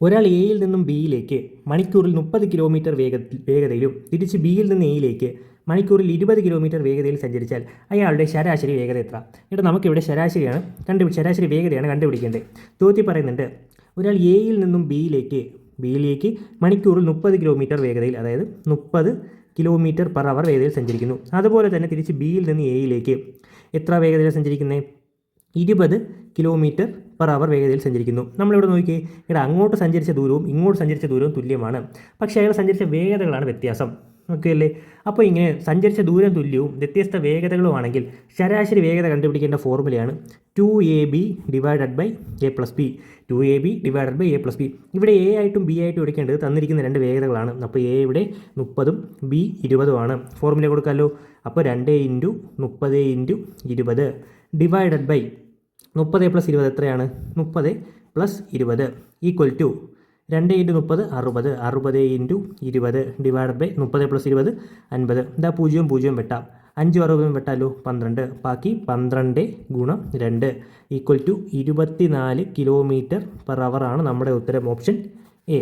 ഒരാൾ എയിൽ നിന്നും ബിയിലേക്ക് മണിക്കൂറിൽ 30 കിലോമീറ്റർ വേഗതയിലും തിരിച്ച് ബിയിൽ നിന്ന് എയിലേക്ക് മണിക്കൂറിൽ 20 കിലോമീറ്റർ വേഗതയിൽ സഞ്ചരിച്ചാൽ അയാളുടെ ശരാശരി വേഗത എത്ര? എന്നിട്ട് നമുക്കിവിടെ ശരാശരി വേഗതയാണ് കണ്ടുപിടിക്കേണ്ടത്. ചോദ്യത്തിൽ പറയുന്നുണ്ട്, ഒരാൾ എയിൽ നിന്നും ബിയിലേക്ക് മണിക്കൂറിൽ 30 കിലോമീറ്റർ വേഗതയിൽ, അതായത് 30 കിലോമീറ്റർ പെർ അവർ വേഗതയിൽ സഞ്ചരിക്കുന്നു. അതുപോലെ തന്നെ തിരിച്ച് ബിയിൽ നിന്ന് എയിലേക്ക് എത്ര വേഗതയിൽ സഞ്ചരിക്കുന്നത്? 20 കിലോമീറ്റർ പെർ അവർ വേഗതയിൽ സഞ്ചരിക്കുന്നു. നമ്മളിവിടെ നോക്കിയേ, ഇവിടെ അങ്ങോട്ട് സഞ്ചരിച്ച ദൂരവും ഇങ്ങോട്ട് സഞ്ചരിച്ച ദൂരവും തുല്യമാണ്, പക്ഷേ അയാൾ സഞ്ചരിച്ച വേഗതകളാണ് വ്യത്യാസം. ഓക്കെ അല്ലേ? അപ്പോൾ ഇങ്ങനെ സഞ്ചരിച്ച ദൂരം തുല്യവും വ്യത്യസ്ത വേഗതകളുമാണെങ്കിൽ ശരാശരി വേഗത കണ്ടുപിടിക്കേണ്ട ഫോർമുലയാണ് 2ab divided by a+b. 2ab divided by a+b. ഇവിടെ എ ആയിട്ടും ബി ആയിട്ടും എടുക്കേണ്ടത് തന്നിരിക്കുന്ന രണ്ട് വേഗതകളാണ്. അപ്പോൾ എ ഇവിടെ 30ഉം ബി 20ഉമാണ്. ഫോർമുല കൊടുക്കാമല്ലോ. അപ്പോൾ 2 × 30 × 20 ഡിവൈഡഡ് ബൈ 30 + 20 എത്രയാണ്? 30 + 20 ഈക്വൽ ടു 2 × 30 60, 60 × 20 ഡിവൈഡഡ് ബൈ 30 + 20 50. ഇതാ 0 0 വെട്ടാം, 5 60 വെട്ടാലോ 12, ബാക്കി 12 × 2 equal to 24 kilometre per hour ആണ് നമ്മുടെ ഉത്തരം, ഓപ്ഷൻ എ.